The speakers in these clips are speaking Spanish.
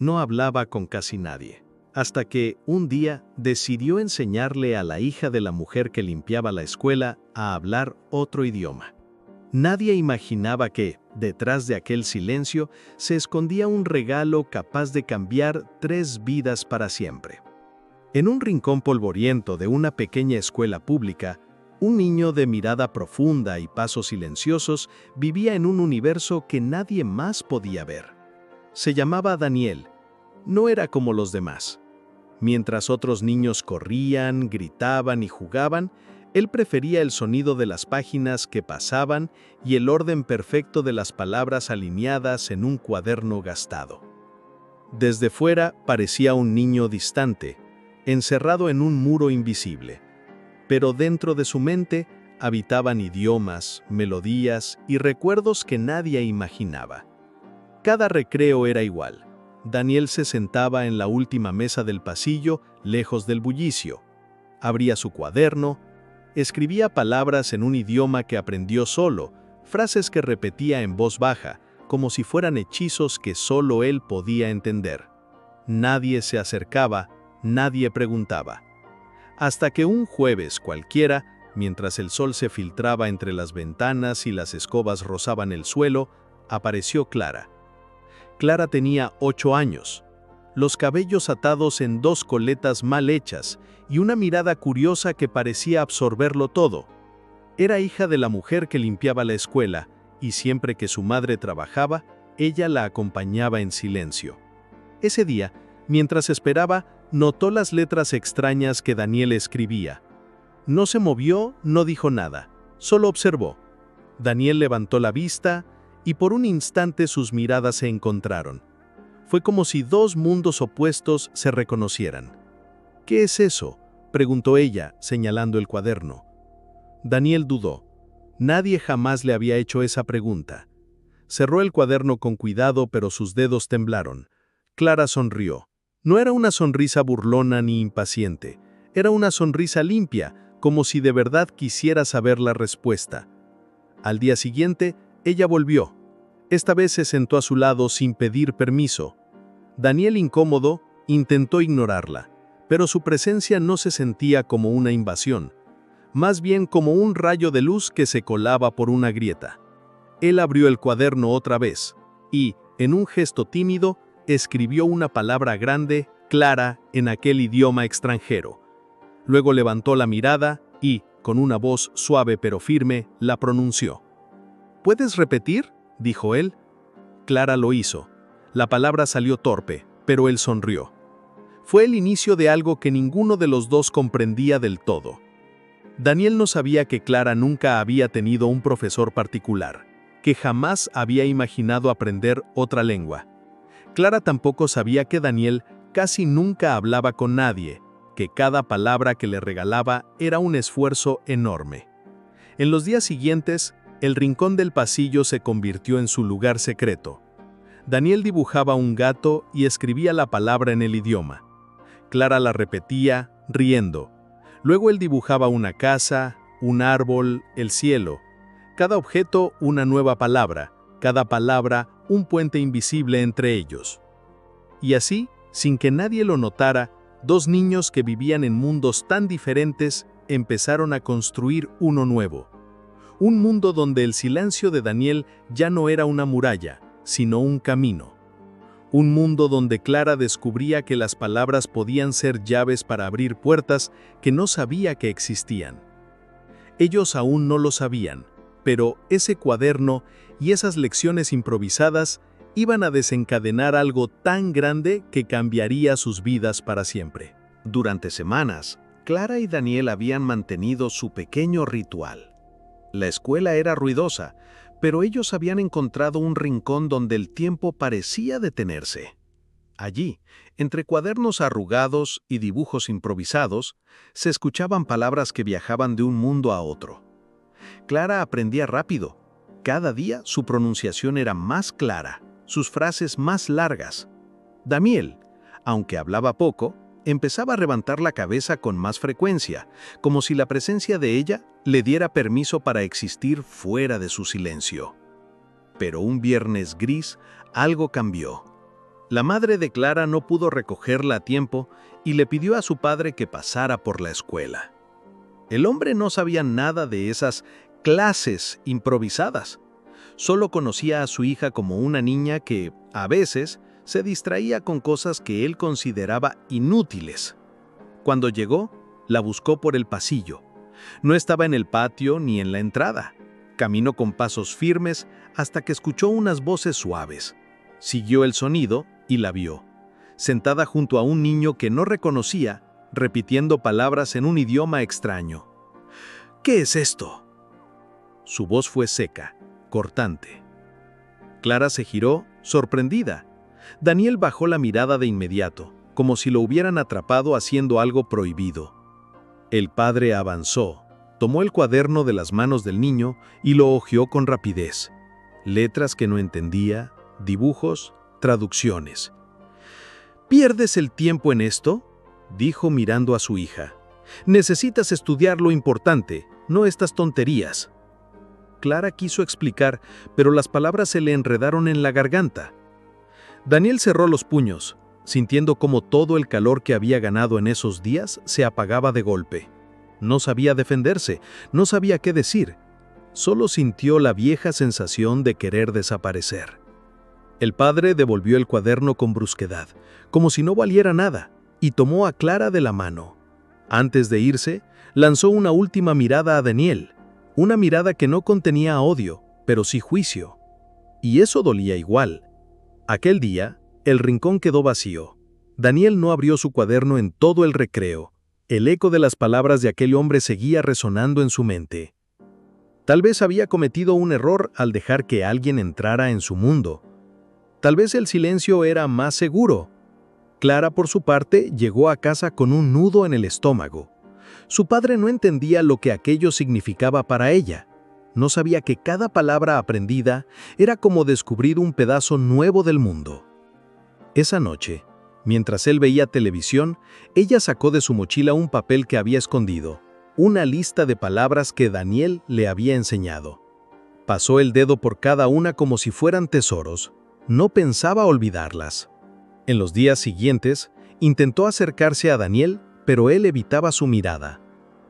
no hablaba con casi nadie, hasta que, un día, decidió enseñarle a la hija de la mujer que limpiaba la escuela a hablar otro idioma. Nadie imaginaba que, detrás de aquel silencio, se escondía un regalo capaz de cambiar 3 vidas para siempre. En un rincón polvoriento de una pequeña escuela pública, un niño de mirada profunda y pasos silenciosos vivía en un universo que nadie más podía ver. Se llamaba Daniel. No era como los demás. Mientras otros niños corrían, gritaban y jugaban, él prefería el sonido de las páginas que pasaban y el orden perfecto de las palabras alineadas en un cuaderno gastado. Desde fuera parecía un niño distante, encerrado en un muro invisible, pero dentro de su mente habitaban idiomas, melodías y recuerdos que nadie imaginaba. Cada recreo era igual. Daniel se sentaba en la última mesa del pasillo, lejos del bullicio. Abría su cuaderno, escribía palabras en un idioma que aprendió solo, frases que repetía en voz baja, como si fueran hechizos que solo él podía entender. Nadie se acercaba, nadie preguntaba. Hasta que un jueves cualquiera, mientras el sol se filtraba entre las ventanas y las escobas rozaban el suelo, apareció Clara. Clara tenía 8 años, los cabellos atados en 2 coletas mal hechas y una mirada curiosa que parecía absorberlo todo. Era hija de la mujer que limpiaba la escuela y siempre que su madre trabajaba, ella la acompañaba en silencio. Ese día, mientras esperaba, notó las letras extrañas que Daniel escribía. No se movió, no dijo nada, solo observó. Daniel levantó la vista y por un instante sus miradas se encontraron. Fue como si 2 mundos opuestos se reconocieran. ¿Qué es eso?, preguntó ella, señalando el cuaderno. Daniel dudó. Nadie jamás le había hecho esa pregunta. Cerró el cuaderno con cuidado, pero sus dedos temblaron. Clara sonrió. No era una sonrisa burlona ni impaciente. Era una sonrisa limpia, como si de verdad quisiera saber la respuesta. Al día siguiente, ella volvió. Esta vez se sentó a su lado sin pedir permiso. Daniel, incómodo, intentó ignorarla, pero su presencia no se sentía como una invasión, más bien como un rayo de luz que se colaba por una grieta. Él abrió el cuaderno otra vez y, en un gesto tímido, escribió una palabra grande, clara, en aquel idioma extranjero. Luego levantó la mirada y, con una voz suave pero firme, la pronunció. ¿Puedes repetir?, dijo él. Clara lo hizo. La palabra salió torpe, pero él sonrió. Fue el inicio de algo que ninguno de los dos comprendía del todo. Daniel no sabía que Clara nunca había tenido un profesor particular, que jamás había imaginado aprender otra lengua. Clara tampoco sabía que Daniel casi nunca hablaba con nadie, que cada palabra que le regalaba era un esfuerzo enorme. En los días siguientes, el rincón del pasillo se convirtió en su lugar secreto. Daniel dibujaba un gato y escribía la palabra en el idioma. Clara la repetía, riendo. Luego él dibujaba una casa, un árbol, el cielo. Cada objeto una nueva palabra, cada palabra un puente invisible entre ellos. Y así, sin que nadie lo notara, 2 niños que vivían en mundos tan diferentes empezaron a construir uno nuevo. Un mundo donde el silencio de Daniel ya no era una muralla, sino un camino. Un mundo donde Clara descubría que las palabras podían ser llaves para abrir puertas que no sabía que existían. Ellos aún no lo sabían, pero ese cuaderno y esas lecciones improvisadas iban a desencadenar algo tan grande que cambiaría sus vidas para siempre. Durante semanas, Clara y Daniel habían mantenido su pequeño ritual. La escuela era ruidosa, pero ellos habían encontrado un rincón donde el tiempo parecía detenerse. Allí, entre cuadernos arrugados y dibujos improvisados, se escuchaban palabras que viajaban de un mundo a otro. Clara aprendía rápido. Cada día su pronunciación era más clara, sus frases más largas. Daniel, aunque hablaba poco, empezaba a levantar la cabeza con más frecuencia, como si la presencia de ella le diera permiso para existir fuera de su silencio. Pero un viernes gris, algo cambió. La madre de Clara no pudo recogerla a tiempo y le pidió a su padre que pasara por la escuela. El hombre no sabía nada de esas clases improvisadas. Solo conocía a su hija como una niña que, a veces, se distraía con cosas que él consideraba inútiles. Cuando llegó, la buscó por el pasillo. No estaba en el patio ni en la entrada. Caminó con pasos firmes hasta que escuchó unas voces suaves. Siguió el sonido y la vio, sentada junto a un niño que no reconocía, repitiendo palabras en un idioma extraño. «¿Qué es esto?». Su voz fue seca, cortante. Clara se giró, sorprendida. Daniel bajó la mirada de inmediato, como si lo hubieran atrapado haciendo algo prohibido. El padre avanzó, tomó el cuaderno de las manos del niño y lo hojeó con rapidez. Letras que no entendía, dibujos, traducciones. «¿Pierdes el tiempo en esto?», dijo mirando a su hija. «Necesitas estudiar lo importante, no estas tonterías». Clara quiso explicar, pero las palabras se le enredaron en la garganta. Daniel cerró los puños, sintiendo cómo todo el calor que había ganado en esos días se apagaba de golpe. No sabía defenderse, no sabía qué decir. Solo sintió la vieja sensación de querer desaparecer. El padre devolvió el cuaderno con brusquedad, como si no valiera nada, y tomó a Clara de la mano. Antes de irse, lanzó una última mirada a Daniel, una mirada que no contenía odio, pero sí juicio. Y eso dolía igual. Aquel día, el rincón quedó vacío. Daniel no abrió su cuaderno en todo el recreo. El eco de las palabras de aquel hombre seguía resonando en su mente. Tal vez había cometido un error al dejar que alguien entrara en su mundo. Tal vez el silencio era más seguro. Clara, por su parte, llegó a casa con un nudo en el estómago. Su padre no entendía lo que aquello significaba para ella. No sabía que cada palabra aprendida era como descubrir un pedazo nuevo del mundo. Esa noche, mientras él veía televisión, ella sacó de su mochila un papel que había escondido, una lista de palabras que Daniel le había enseñado. Pasó el dedo por cada una como si fueran tesoros. No pensaba olvidarlas. En los días siguientes, intentó acercarse a Daniel, pero él evitaba su mirada.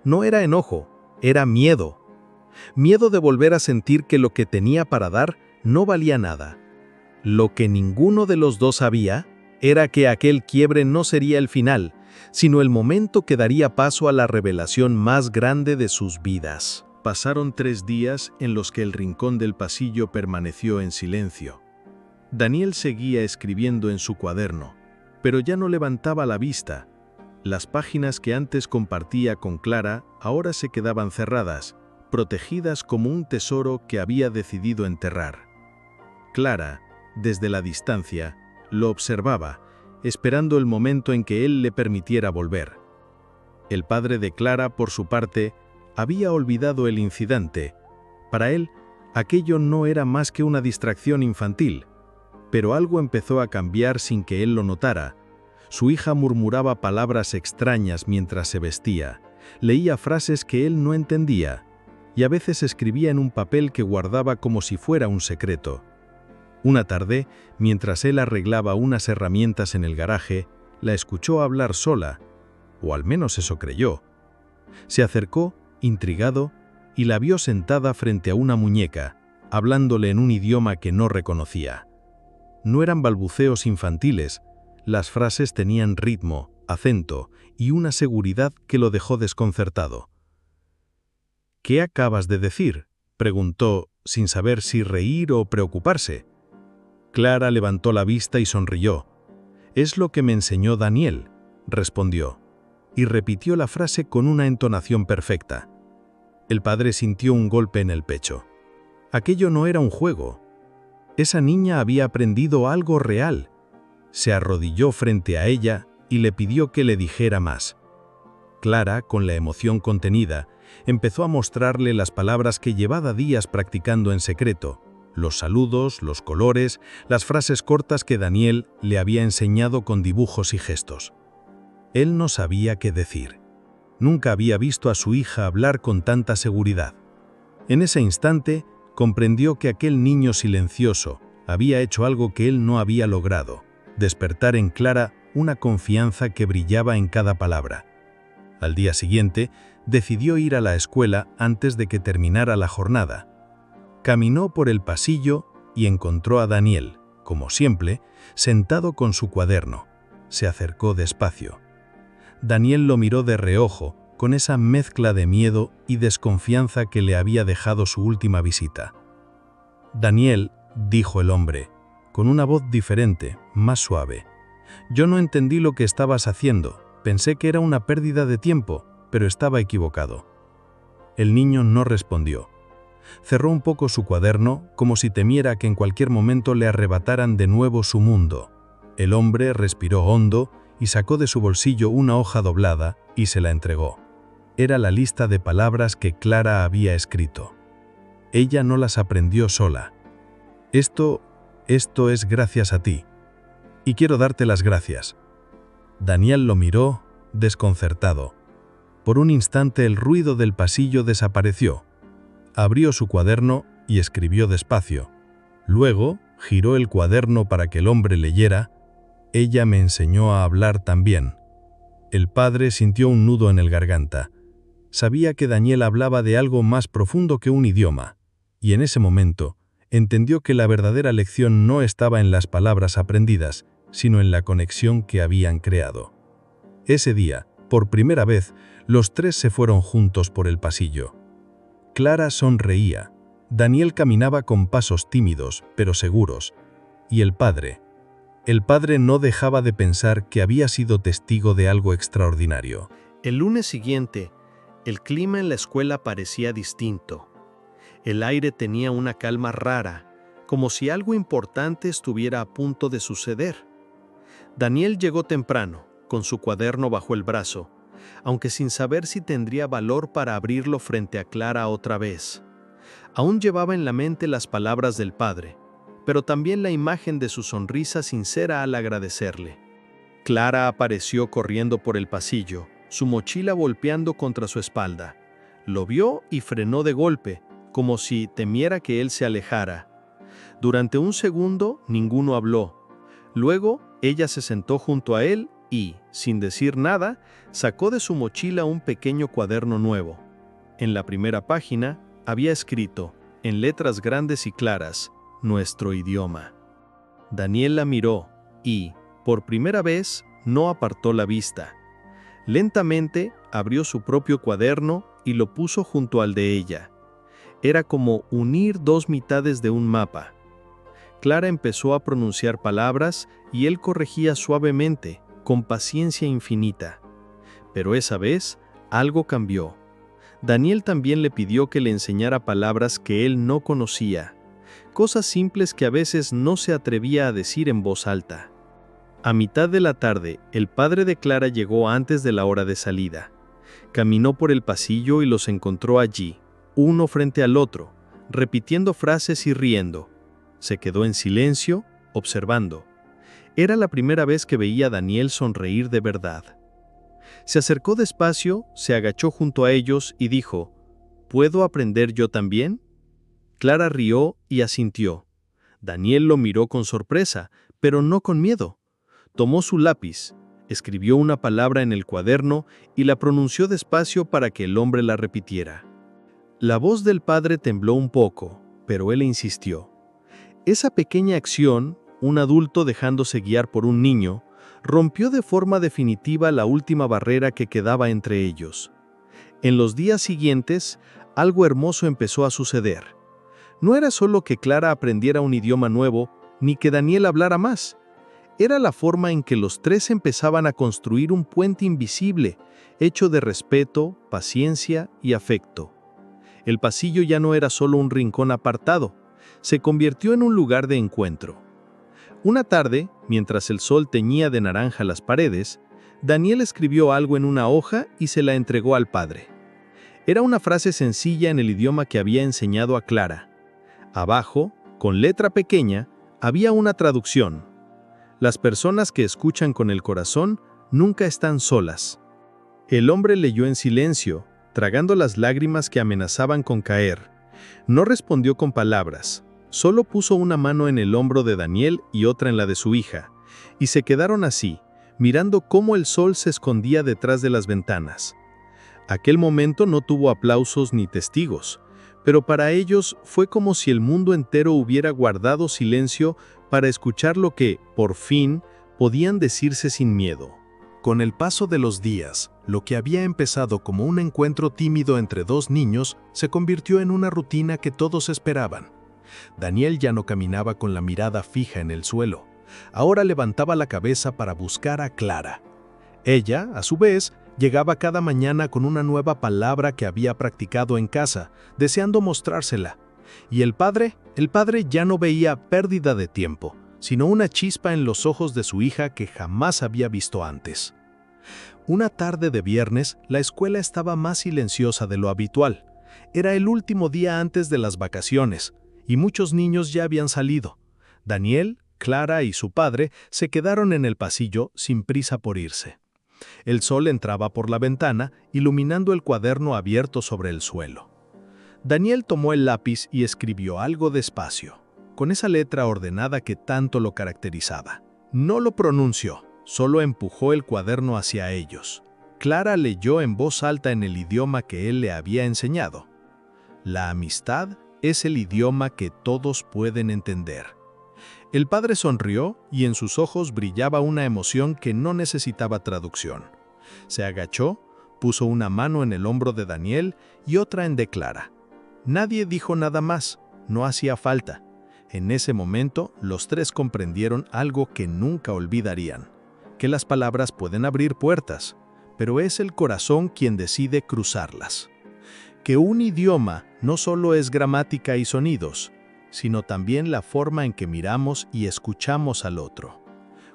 No era enojo, era miedo. Miedo de volver a sentir que lo que tenía para dar no valía nada. Lo que ninguno de los dos sabía era que aquel quiebre no sería el final, sino el momento que daría paso a la revelación más grande de sus vidas. Pasaron 3 días en los que el rincón del pasillo permaneció en silencio. Daniel seguía escribiendo en su cuaderno, pero ya no levantaba la vista. Las páginas que antes compartía con Clara ahora se quedaban cerradas, protegidas como un tesoro que había decidido enterrar. Clara, desde la distancia, lo observaba, esperando el momento en que él le permitiera volver. El padre de Clara, por su parte, había olvidado el incidente. Para él, aquello no era más que una distracción infantil. Pero algo empezó a cambiar sin que él lo notara. Su hija murmuraba palabras extrañas mientras se vestía, leía frases que él no entendía, y a veces escribía en un papel que guardaba como si fuera un secreto. Una tarde, mientras él arreglaba unas herramientas en el garaje, la escuchó hablar sola, o al menos eso creyó. Se acercó, intrigado, y la vio sentada frente a una muñeca, hablándole en un idioma que no reconocía. No eran balbuceos infantiles, las frases tenían ritmo, acento y una seguridad que lo dejó desconcertado. «¿Qué acabas de decir?», preguntó, sin saber si reír o preocuparse. Clara levantó la vista y sonrió. «Es lo que me enseñó Daniel», respondió, y repitió la frase con una entonación perfecta. El padre sintió un golpe en el pecho. Aquello no era un juego. Esa niña había aprendido algo real. Se arrodilló frente a ella y le pidió que le dijera más. Clara, con la emoción contenida, empezó a mostrarle las palabras que llevaba días practicando en secreto, los saludos, los colores, las frases cortas que Daniel le había enseñado con dibujos y gestos. Él no sabía qué decir. Nunca había visto a su hija hablar con tanta seguridad. En ese instante, comprendió que aquel niño silencioso había hecho algo que él no había logrado. despertar en Clara una confianza que brillaba en cada palabra. Al día siguiente, decidió ir a la escuela antes de que terminara la jornada. Caminó por el pasillo y encontró a Daniel, como siempre, sentado con su cuaderno. Se acercó despacio. Daniel lo miró de reojo, con esa mezcla de miedo y desconfianza que le había dejado su última visita. «Daniel», dijo el hombre, con una voz diferente, más suave. «Yo no entendí lo que estabas haciendo. Pensé que era una pérdida de tiempo, pero estaba equivocado». El niño no respondió. Cerró un poco su cuaderno, como si temiera que en cualquier momento le arrebataran de nuevo su mundo. El hombre respiró hondo y sacó de su bolsillo una hoja doblada y se la entregó. Era la lista de palabras que Clara había escrito. Ella no las aprendió sola. Esto es gracias a ti. Y quiero darte las gracias». Daniel lo miró, desconcertado. Por un instante el ruido del pasillo desapareció. Abrió su cuaderno y escribió despacio. Luego giró el cuaderno para que el hombre leyera. «Ella me enseñó a hablar también». El padre sintió un nudo en el garganta. Sabía que Daniel hablaba de algo más profundo que un idioma, y en ese momento entendió que la verdadera lección no estaba en las palabras aprendidas, sino en la conexión que habían creado. Ese día, por primera vez, los tres se fueron juntos por el pasillo. Clara sonreía. Daniel caminaba con pasos tímidos, pero seguros. Y el padre no dejaba de pensar que había sido testigo de algo extraordinario. El lunes siguiente, el clima en la escuela parecía distinto. El aire tenía una calma rara, como si algo importante estuviera a punto de suceder. Daniel llegó temprano, con su cuaderno bajo el brazo, aunque sin saber si tendría valor para abrirlo frente a Clara otra vez. Aún llevaba en la mente las palabras del padre, pero también la imagen de su sonrisa sincera al agradecerle. Clara apareció corriendo por el pasillo, su mochila golpeando contra su espalda. Lo vio y frenó de golpe, como si temiera que él se alejara. Durante un segundo, ninguno habló. Luego, ella se sentó junto a él y, sin decir nada, sacó de su mochila un pequeño cuaderno nuevo. En la primera página había escrito, en letras grandes y claras, nuestro idioma. Daniel la miró y, por primera vez, no apartó la vista. Lentamente abrió su propio cuaderno y lo puso junto al de ella. Era como unir dos mitades de un mapa. Clara empezó a pronunciar palabras y él corregía suavemente, con paciencia infinita. Pero esa vez, algo cambió. Daniel también le pidió que le enseñara palabras que él no conocía, cosas simples que a veces no se atrevía a decir en voz alta. A mitad de la tarde, el padre de Clara llegó antes de la hora de salida. Caminó por el pasillo y los encontró allí, uno frente al otro, repitiendo frases y riendo. Se quedó en silencio, observando. Era la primera vez que veía a Daniel sonreír de verdad. Se acercó despacio, se agachó junto a ellos y dijo, ¿puedo aprender yo también? Clara rió y asintió. Daniel lo miró con sorpresa, pero no con miedo. Tomó su lápiz, escribió una palabra en el cuaderno y la pronunció despacio para que el hombre la repitiera. La voz del padre tembló un poco, pero él insistió. Esa pequeña acción, un adulto dejándose guiar por un niño, rompió de forma definitiva la última barrera que quedaba entre ellos. En los días siguientes, algo hermoso empezó a suceder. No era solo que Clara aprendiera un idioma nuevo, ni que Daniel hablara más. Era la forma en que los tres empezaban a construir un puente invisible, hecho de respeto, paciencia y afecto. El pasillo ya no era solo un rincón apartado, se convirtió en un lugar de encuentro. Una tarde, mientras el sol teñía de naranja las paredes, Daniel escribió algo en una hoja y se la entregó al padre. Era una frase sencilla en el idioma que había enseñado a Clara. Abajo, con letra pequeña, había una traducción. Las personas que escuchan con el corazón nunca están solas. El hombre leyó en silencio, tragando las lágrimas que amenazaban con caer. No respondió con palabras, solo puso una mano en el hombro de Daniel y otra en la de su hija, y se quedaron así, mirando cómo el sol se escondía detrás de las ventanas. Aquel momento no tuvo aplausos ni testigos, pero para ellos fue como si el mundo entero hubiera guardado silencio para escuchar lo que, por fin, podían decirse sin miedo. Con el paso de los días, lo que había empezado como un encuentro tímido entre dos niños se convirtió en una rutina que todos esperaban. Daniel ya no caminaba con la mirada fija en el suelo. Ahora levantaba la cabeza para buscar a Clara. Ella, a su vez, llegaba cada mañana con una nueva palabra que había practicado en casa, deseando mostrársela. Y el padre ya no veía pérdida de tiempo, sino una chispa en los ojos de su hija que jamás había visto antes. Una tarde de viernes, la escuela estaba más silenciosa de lo habitual. Era el último día antes de las vacaciones, y muchos niños ya habían salido. Daniel, Clara y su padre se quedaron en el pasillo sin prisa por irse. El sol entraba por la ventana, iluminando el cuaderno abierto sobre el suelo. Daniel tomó el lápiz y escribió algo despacio, con esa letra ordenada que tanto lo caracterizaba. No lo pronunció, solo empujó el cuaderno hacia ellos. Clara leyó en voz alta en el idioma que él le había enseñado. La amistad es el idioma que todos pueden entender. El padre sonrió y en sus ojos brillaba una emoción que no necesitaba traducción. Se agachó, puso una mano en el hombro de Daniel y otra en de Clara. Nadie dijo nada más, no hacía falta. En ese momento, los tres comprendieron algo que nunca olvidarían, que las palabras pueden abrir puertas, pero es el corazón quien decide cruzarlas. Que un idioma no solo es gramática y sonidos, sino también la forma en que miramos y escuchamos al otro.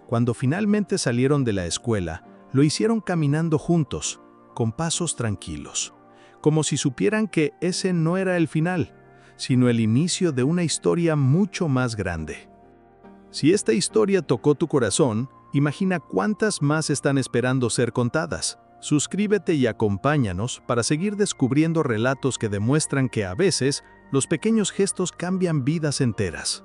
Cuando finalmente salieron de la escuela, lo hicieron caminando juntos, con pasos tranquilos, como si supieran que ese no era el final, sino el inicio de una historia mucho más grande. Si esta historia tocó tu corazón, imagina cuántas más están esperando ser contadas. Suscríbete y acompáñanos para seguir descubriendo relatos que demuestran que a veces los pequeños gestos cambian vidas enteras.